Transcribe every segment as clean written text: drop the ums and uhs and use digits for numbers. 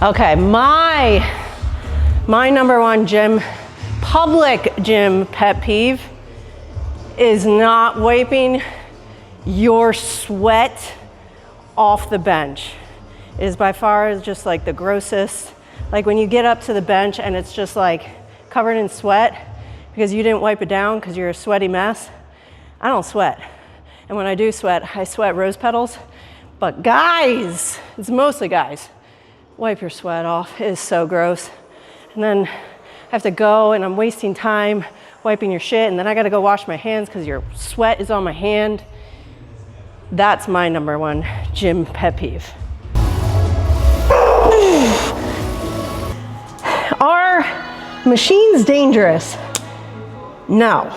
Okay, my number one public gym pet peeve is not wiping your sweat off the bench. It is by far just like the grossest. Like when you get up to the bench and it's just like covered in sweat because you didn't wipe it down because you're a sweaty mess. I don't sweat. And when I do sweat, I sweat rose petals. But guys, it's mostly guys, wipe your sweat off. It is so gross. And then I have to go and I'm wasting time wiping your shit, and then I gotta go wash my hands because your sweat is on my hand. That's my number one gym pet peeve. Are machines dangerous? No.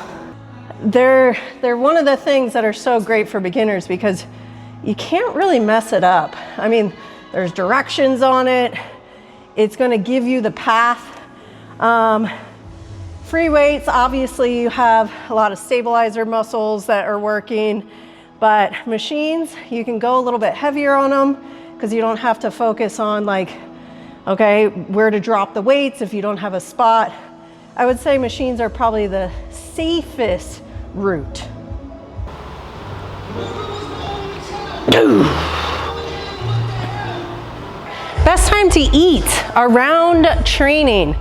They're one of the things that are so great for beginners because you can't really mess it up. I mean, there's directions on it. It's gonna give you the path. Free weights, obviously you have a lot of stabilizer muscles that are working, but machines, you can go a little bit heavier on them because you don't have to focus on like, okay, where to drop the weights if you don't have a spot. I would say machines are probably the safest route. Best time to eat around training.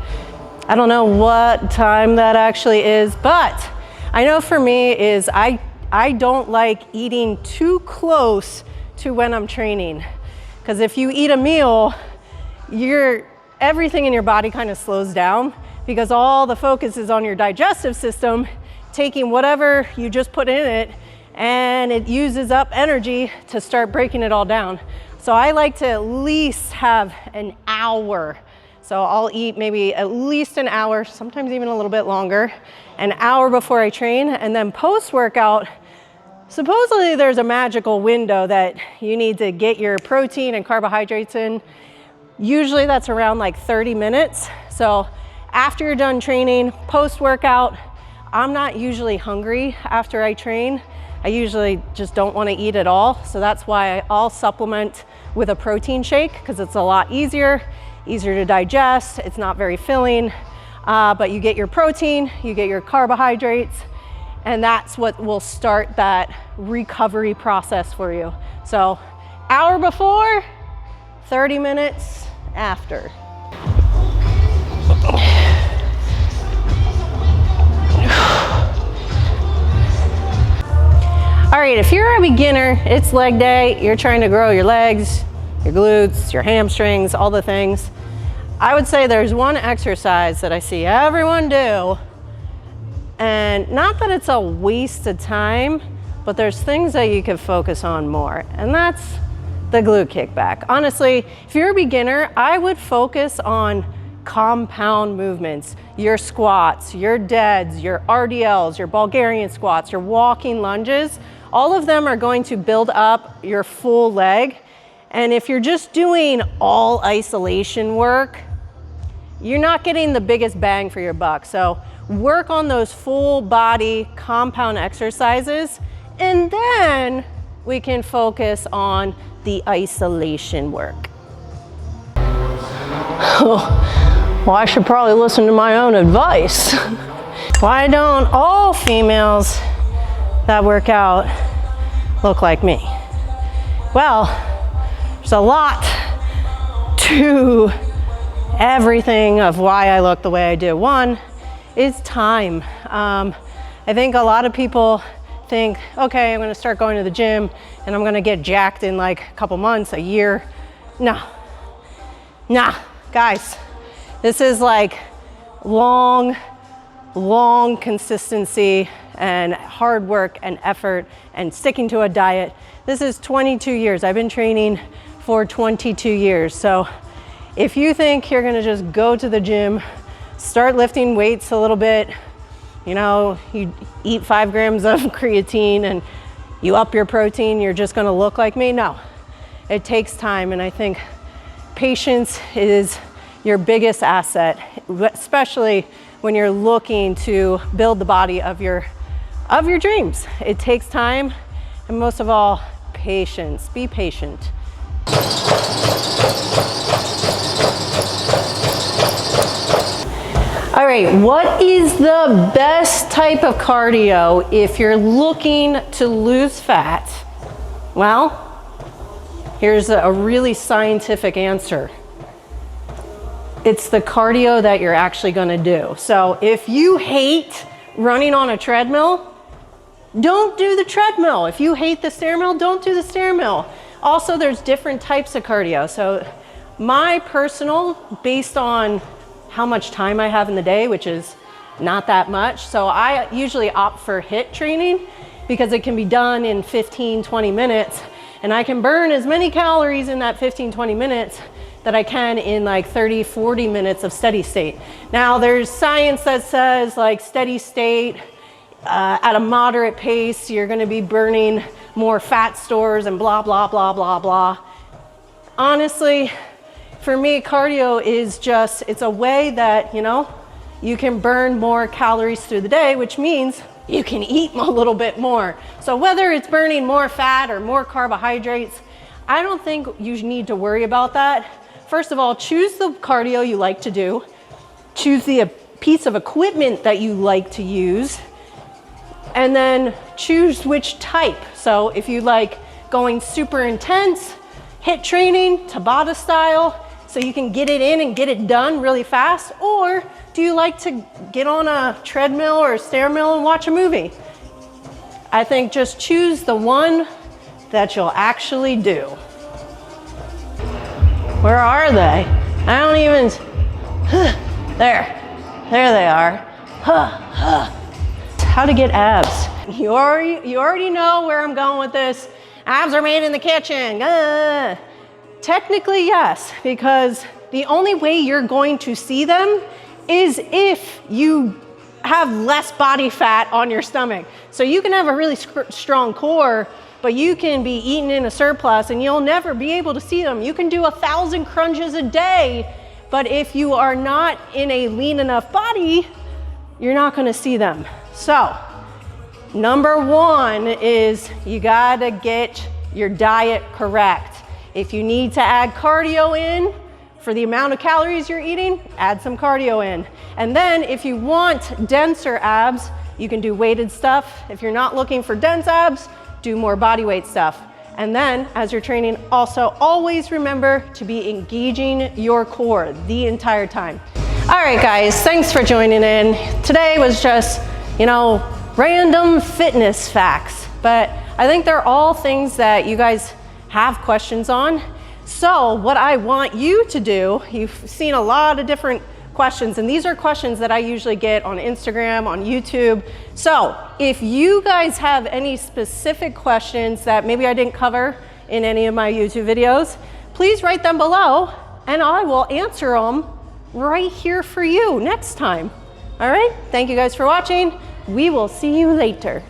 I don't know what time that actually is, but I know for me is I don't like eating too close to when I'm training. Because if you eat a meal, everything in your body kind of slows down because all the focus is on your digestive system, taking whatever you just put in it, and it uses up energy to start breaking it all down. So I like to at least have an hour. So I'll eat maybe at least an hour, sometimes even a little bit longer, an hour before I train. And then post-workout, supposedly there's a magical window that you need to get your protein and carbohydrates in. Usually that's around like 30 minutes. So after you're done training, post-workout, I'm not usually hungry after I train. I usually just don't want to eat at all. So that's why I'll supplement with a protein shake because it's a lot easier to digest. It's not very filling, but you get your protein, you get your carbohydrates, and that's what will start that recovery process for you. So hour before, 30 minutes after. All right, if you're a beginner, it's leg day, you're trying to grow your legs, your glutes, your hamstrings, all the things. I would say there's one exercise that I see everyone do, and not that it's a waste of time, but there's things that you can focus on more, and that's the glute kickback. Honestly, if you're a beginner, I would focus on compound movements, your squats, your deads, your RDLs, your Bulgarian squats, your walking lunges. All of them are going to build up your full leg. And if you're just doing all isolation work, you're not getting the biggest bang for your buck. So work on those full body compound exercises, and then we can focus on the isolation work. Well, I should probably listen to my own advice. Why don't all females that work out look like me? Well, there's a lot to everything of why I look the way I do. One is time. I think a lot of people think, okay, I'm gonna start going to the gym and I'm gonna get jacked in like a couple months, a year. Nah, guys, this is like long consistency and hard work and effort and sticking to a diet. This is 22 years. I've been training for 22 years. So if you think you're gonna just go to the gym, start lifting weights a little bit, you know, you eat 5 grams of creatine and you up your protein, you're just gonna look like me? No, it takes time. And I think patience is your biggest asset, especially when you're looking to build the body of your dreams. It takes time, and most of all, patience. Be patient. right, what is the best type of cardio if you're looking to lose fat? Well, here's a really scientific answer. It's the cardio that you're actually gonna do. So if you hate running on a treadmill, don't do the treadmill. If you hate the stair mill, don't do the stair mill. Also, there's different types of cardio. So my personal, based on how much time I have in the day, which is not that much. So I usually opt for HIIT training because it can be done in 15, 20 minutes. And I can burn as many calories in that 15, 20 minutes that I can in like 30, 40 minutes of steady state. Now there's science that says like steady state, at a moderate pace, you're gonna be burning more fat stores and blah, blah, blah, blah, blah. Honestly, for me, cardio is just, it's a way that, you know, you can burn more calories through the day, which means you can eat a little bit more. So whether it's burning more fat or more carbohydrates, I don't think you need to worry about that. First of all, choose the cardio you like to do. Choose the piece of equipment that you like to use. And then choose which type. So if you like going super intense, HIIT training, Tabata style, so you can get it in and get it done really fast, or do you like to get on a treadmill or a stair mill and watch a movie? I think just choose the one that you'll actually do. Where are they? I don't even, there they are. How to get abs. You already know where I'm going with this. Abs are made in the kitchen. Technically, yes, because the only way you're going to see them is if you have less body fat on your stomach. So you can have a really strong core, but you can be eating in a surplus and you'll never be able to see them. You can do 1,000 crunches a day, but if you are not in a lean enough body, you're not gonna see them. So, number one is you gotta get your diet correct. If you need to add cardio in for the amount of calories you're eating, add some cardio in. And then if you want denser abs, you can do weighted stuff. If you're not looking for dense abs, do more body weight stuff. And then as you're training, also always remember to be engaging your core the entire time. All right, guys, thanks for joining in. Today was just, you know, random fitness facts, but I think they're all things that you guys have questions on. So what I want you to do, you've seen a lot of different questions, and these are questions that I usually get on Instagram, on YouTube. So if you guys have any specific questions that maybe I didn't cover in any of my YouTube videos, please write them below and I will answer them right here for you next time. All right, thank you guys for watching. We will see you later.